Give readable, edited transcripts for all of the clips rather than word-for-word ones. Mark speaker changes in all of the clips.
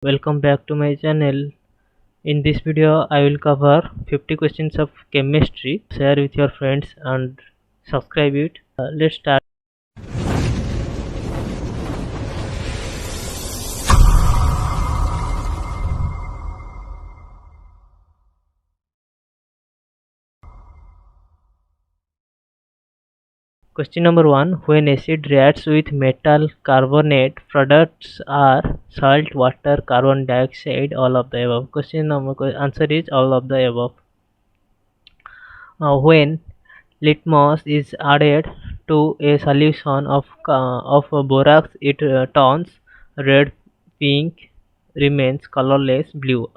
Speaker 1: Welcome back to my channel. In this video I will cover 50 questions of chemistry. Share with your friends and subscribe it. Let's start. Question number 1. When acid reacts with metal carbonate, products are salt, water, carbon dioxide, all of the above. Answer is all of the above. When litmus is added to a solution of borax, it turns red, pink, remains colorless, blue.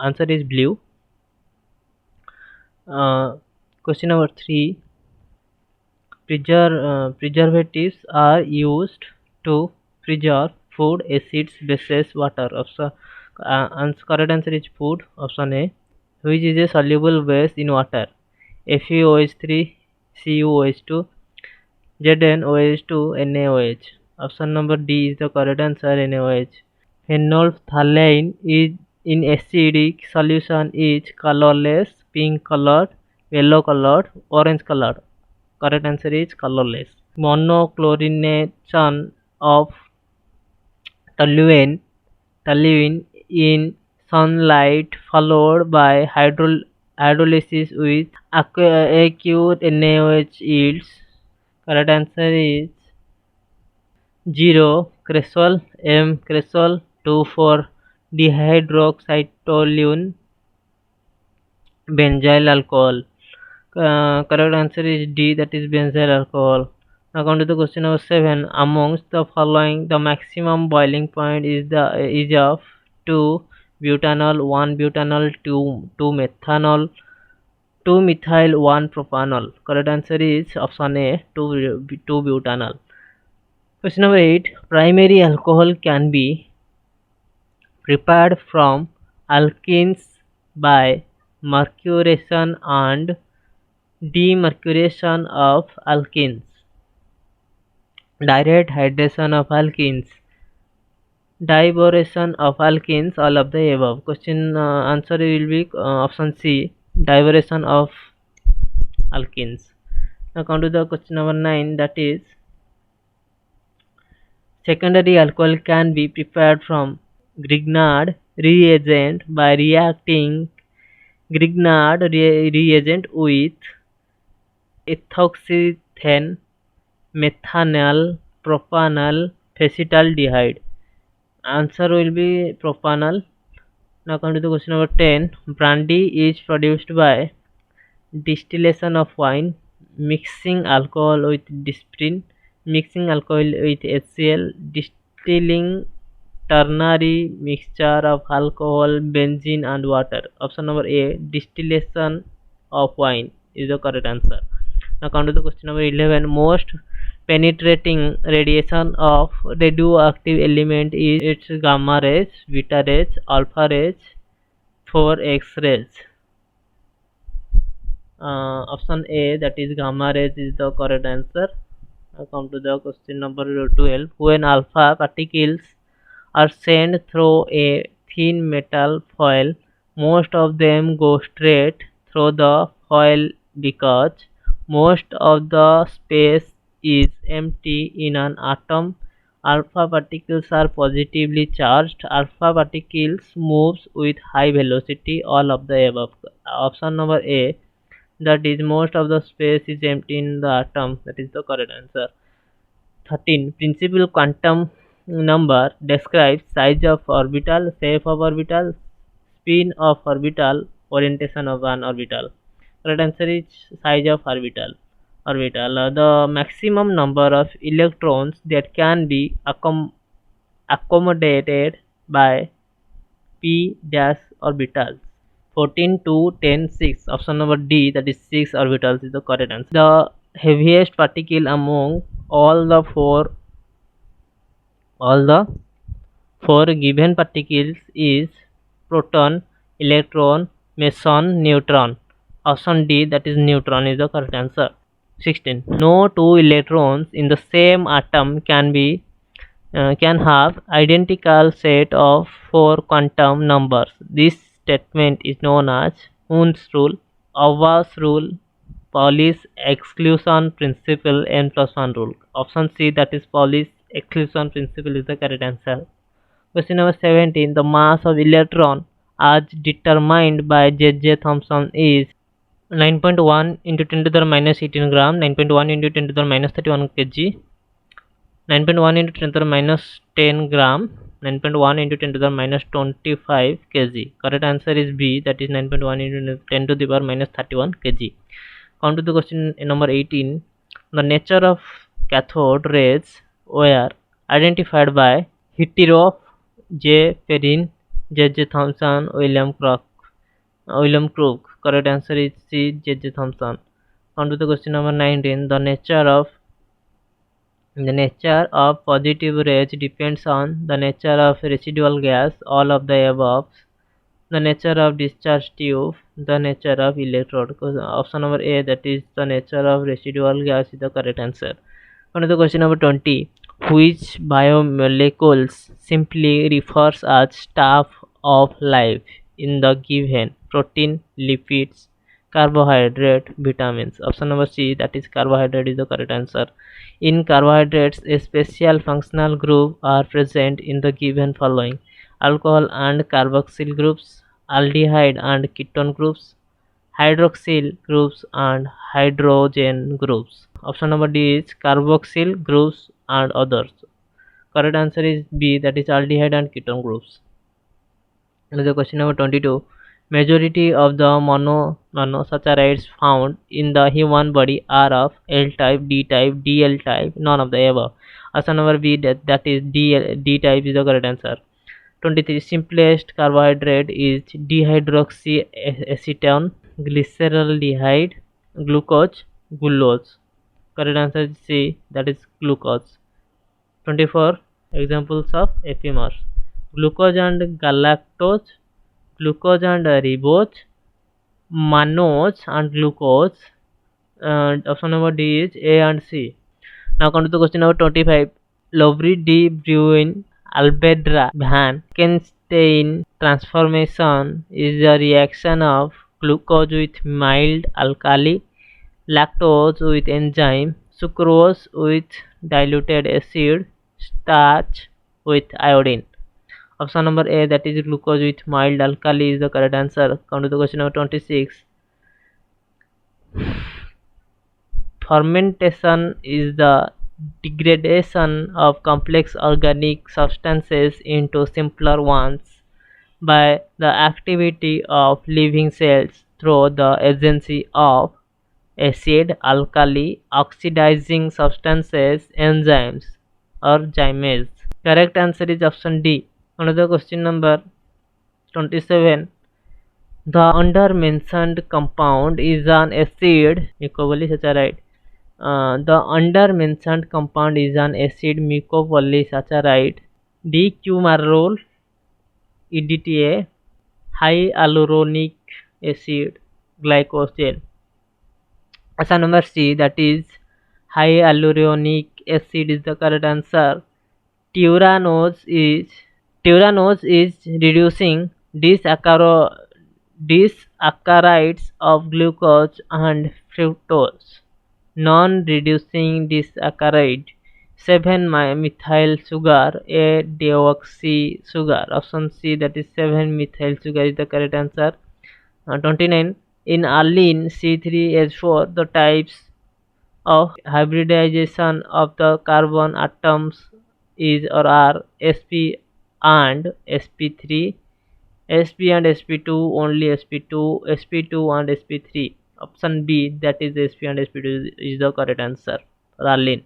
Speaker 1: Answer is blue. Uh, Question number 3. Preservatives are used to preserve food, acids, bases, water. Correct answer is food. Option A. Which is a soluble base in water? FeOH3, CuOH2, ZnOH2, NaOH. Option number D is the correct answer, NaOH. Phenolphthalein is in acidic solution is colorless, pink colored, yellow colored, orange colored. Correct answer is colorless. Monochlorination of toluene in sunlight followed by hydrolysis with acute NaOH yields. Correct answer is 0. Cresol M. Cresol 2,4 dihydroxytoluene benzyl alcohol. Correct answer is D, that is benzyl alcohol. Now come to the question number 7. Amongst the following, the maximum boiling point is of 2 butanol, 1 butanol, 2 methanol, 2 methyl, 1 propanol. Correct answer is option A, 2 butanol. Question number 8. Primary alcohol can be prepared from alkenes by mercuration and demercuration of alkenes, direct hydration of alkenes, diboration of alkenes, all of the above. Question answer will be option C, diboration of alkenes. Now come to the question number 9, that is secondary alcohol can be prepared from Grignard reagent by reacting Grignard reagent with ethoxyethane, methanol, propanol, acetaldehyde. Answer will be propanol. Now come to the question number 10. Brandy is produced by distillation of wine, mixing alcohol with disprin, mixing alcohol with HCl, distilling ternary mixture of alcohol, benzene and water. Option number A, distillation of wine is the correct answer. Now come to the question number 11. Most penetrating radiation of radioactive element is its gamma rays, beta rays, alpha rays, 4x rays. Option A, that is gamma rays, is the correct answer. Now come to the question number 12. When alpha particles are sent through a thin metal foil, most of them go straight through the foil because most of the space is empty in an atom. Alpha particles are positively charged. Alpha particles moves with high velocity, all of the above. Option number A, that is most of the space is empty in the atom, that is the correct answer. 13. Principal quantum number describes size of orbital, shape of orbital, spin of orbital, orientation of an orbital. Correct answer is size of orbital. The maximum number of electrons that can be accommodated by p dash orbitals. 14 to 10, 6. Option number D, that is 6 orbitals, is the correct answer. The heaviest particle among all the four given particles is proton, electron, meson, neutron. Option D, that is neutron, is the correct answer. 16. No two electrons in the same atom can be can have identical set of four quantum numbers. This statement is known as Hund's rule, Auer's rule, Pauli's exclusion principle, n plus 1 rule. Option C, that is Pauli's exclusion principle, is the correct answer. Question number 17. The mass of electron as determined by J.J. Thomson is 9.1 into 10 to the minus 18 gram, 9.1 into 10 to the minus 31 kg, 9.1 into 10 to the minus 10 gram, 9.1 into 10 to the minus 25 kg. Correct answer is B, that is 9.1 into 10 to the power minus 31 kg. Come to the question number 18. The nature of cathode rays were identified by Hittirov, J. Perrin, J.J. Thomson, William Crook. Correct answer is C, J.J. Thomson. On to the question number 19. The nature of positive rays depends on the nature of residual gas, all of the above, the nature of discharge tube, the nature of electrode. Option number A, that is the nature of residual gas, is the correct answer. On to the question number 20. Which biomolecules simply refers as stuff of life in the given protein, lipids, carbohydrate, vitamins? Option number C, that is carbohydrate, is the correct answer. In carbohydrates, a special functional group are present in the given following: alcohol and carboxyl groups, aldehyde and ketone groups, hydroxyl groups and hydrogen groups. Option number D is carboxyl groups and others. Correct answer is B, that is aldehyde and ketone groups. Another question number 22. Majority of the monosaccharides found in the human body are of L type, D type, DL type, none of the above. Option number B, that is D type, is the correct answer. 23. Simplest carbohydrate is dehydroxyacetone, glyceraldehyde, glucose, glucose. Correct answer is C, that is glucose. 24. Examples of epimers: glucose and galactose, glucose and ribose, mannose and glucose. Option number D is A and C. Now come to the question number 25. Lovre de Bruyn Albedra Van Kenstein transformation is the reaction of glucose with mild alkali, lactose with enzyme, sucrose with diluted acid, starch with iodine. Option number A, that is glucose with mild alkali, is the correct answer. Come to the question number 26. Fermentation is the degradation of complex organic substances into simpler ones by the activity of living cells through the agency of acid, alkali, oxidizing substances, enzymes, or gymes. Correct answer is option D. Another question number 27. The under mentioned compound is an acid mucopolysaccharide. The under mentioned compound is an acid mucopolysaccharide. D-cumarole, EDTA, hyaluronic acid glycoside. Option number C, that is hyaluronic acid, is the correct answer. Tauranose is reducing disaccharides of glucose and fructose. Non-reducing disaccharide 7-methyl sugar, a deoxy sugar. Option C, that is 7-methyl sugar, is the correct answer. 29. In arlene C3H4, the types of hybridization of the carbon atoms is or are sp and sp3, sp and sp2, only sp2, sp2 and sp3. Option B, that is sp and sp2, is the correct answer for arlene.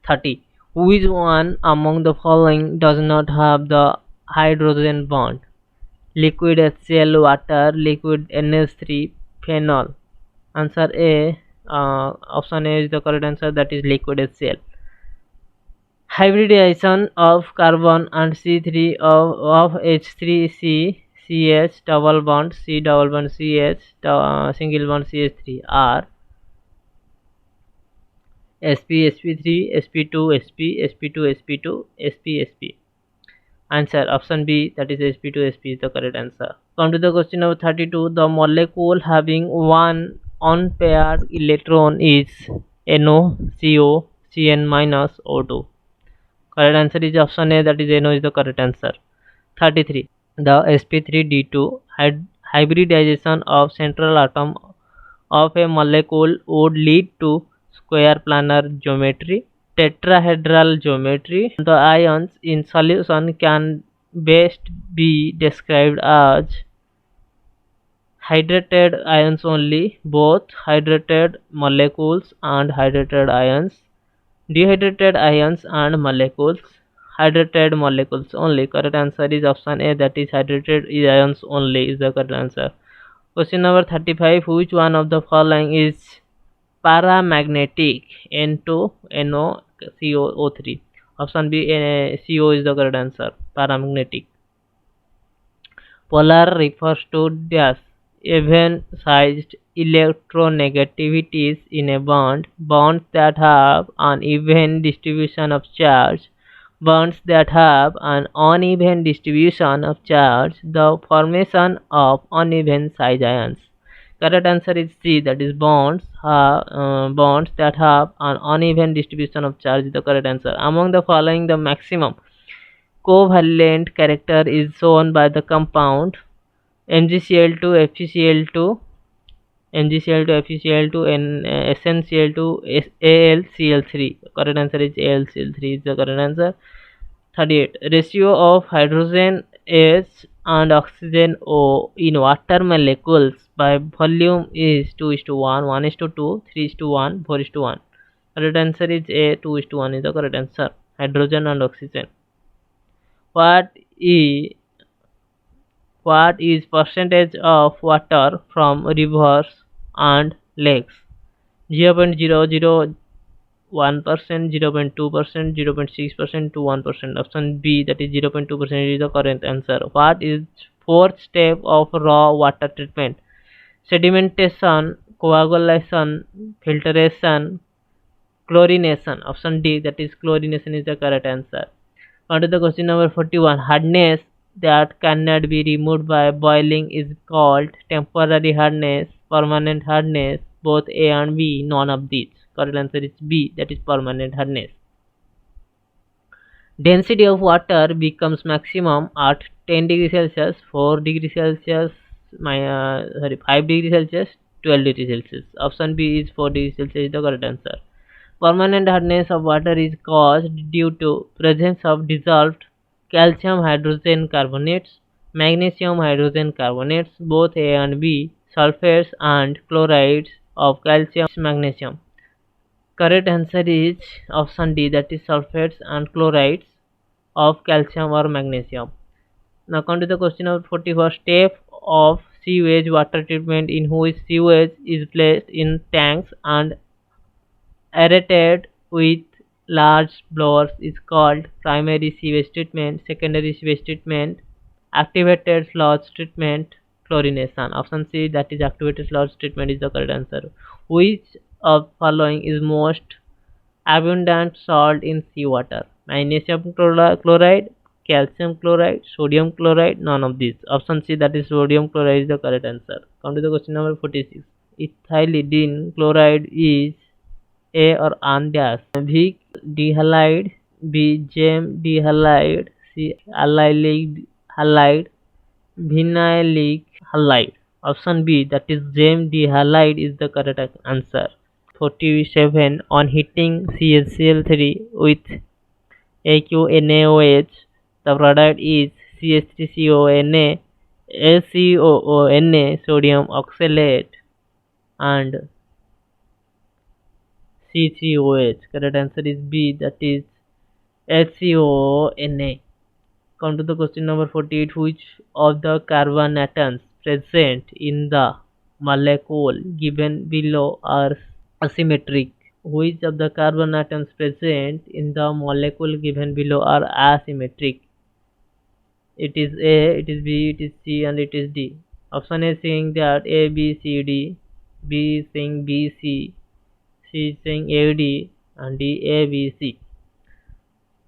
Speaker 1: 30. Which one among the following does not have the hydrogen bond? Liquid HCl, water, liquid NH3, phenol. Answer A. Option A is the correct answer, that is liquid HCl. Hybridization of carbon and C3 of H3C CH double bond C double bond CH single bond CH3 are sp, sp3, sp2, sp, sp2, sp2, sp, sp. Answer option B, that is sp2, sp is the correct answer. Come to the question number 32. The molecule having one unpaired electron is NO, CO, Cn minus O2. Correct answer is option A, that is NO is the correct answer. 33. The sp3d2 hybridization of central atom of a molecule would lead to square planar geometry, tetrahedral geometry. The ions in solution can best be described as hydrated ions only, both hydrated molecules and hydrated ions, dehydrated ions and molecules, hydrated molecules only. Correct answer is option A, that is hydrated ions only is the correct answer. Question number 35. Which one of the following is paramagnetic? N2, NO, CO, O3. Option B, CO is the correct answer. Paramagnetic. Polar refers to dash even-sized electronegativities in a bond, bonds that have an even distribution of charge, bonds that have an uneven distribution of charge, the formation of uneven size ions. Correct answer is C, that is bonds that have an uneven distribution of charge is the correct answer. Among the following, the maximum covalent character is shown by the compound MgCl2, FeCl2, MgCl2, FeCl2, and SnCl2, AlCl3. Correct answer is AlCl3 is the correct answer. 38. Ratio of hydrogen H and oxygen O in water molecules by volume is 2:1, 1:2, 3:1, 4:1. Correct answer is A, 2:1 is the correct answer. Hydrogen and oxygen. What is what is percentage of water from rivers and lakes? 0.001%, 0.2%, 0.6% to 1%. Option B, that is 0.2% is the correct answer. What is fourth step of raw water treatment? Sedimentation, coagulation, filtration, chlorination. Option D, that is chlorination is the correct answer. On to the question number 41. Hardness that cannot be removed by boiling is called temporary hardness, permanent hardness, both A and B, none of these. Correct answer is B, that is permanent hardness. Density of water becomes maximum at 10 degrees Celsius, 4 degrees Celsius, 5 degrees Celsius, 12 degrees Celsius. Option B is 4 degrees Celsius is the correct answer. Permanent hardness of water is caused due to presence of dissolved calcium hydrogen carbonates, magnesium hydrogen carbonates, both A and B, sulfates and chlorides of calcium magnesium. Correct answer is option D, that is sulfates and chlorides of calcium or magnesium. Now come to the question of 41. Step of sewage water treatment in which sewage is placed in tanks and aerated with large blowers is called primary sewage treatment, secondary sewage treatment, activated sludge treatment, chlorination. Option C, that is activated sludge treatment is the correct answer. Which of following is most abundant salt in seawater? Magnesium chloride, calcium chloride, sodium chloride, none of these. Option C, that is sodium chloride is the correct answer. Come to the question number 46. Ethylene chloride is A or an gas. Vic dihalide, B gem dihalide, C allylic halide, vinylic halide. Option B, that is gem dihalide is the correct answer. 47. On heating CaCl3 with AQNaOH, the product is CH3CONA, ACOONA, sodium oxalate, and C3OH. Correct answer is B, that is HCONA. Come to the question number 48. Which of the carbon atoms present in the molecule given below are asymmetric? Which of the carbon atoms present in the molecule given below are asymmetric? It is A, it is B, it is C, and it is D. Option A is saying that A, B, C, D. B is saying B, C. C is saying A, D. and D, A, B, C.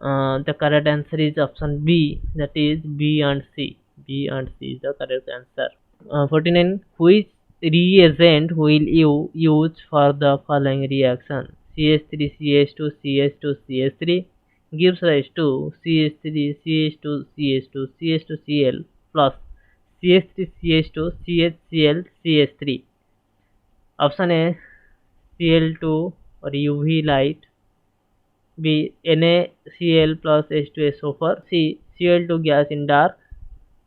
Speaker 1: The correct answer is option B, that is B and C. B and C is the correct answer. 49. Which reagent will you use for the following reaction? CH3 CH2 CH2 CH3 gives rise to CH3 CH2 CH2 CH2Cl plus CH3 CH2 CHCl CH3. Option A, Cl2 or UV light. B, NaCl plus H2SO4. C, Cl2 gas in dark.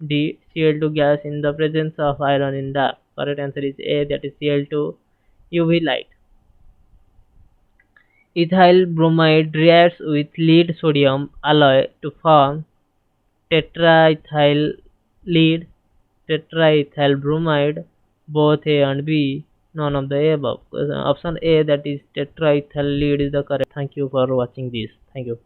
Speaker 1: D, Cl2 gas in the presence of iron in dark. Correct answer is A, that is Cl2 UV light. Ethyl bromide reacts with lead sodium alloy to form tetraethyl lead, tetraethyl bromide, both A and B, none of the above. Option A, that is tetraethyl lead, is the correct. Thank you for watching this. Thank you.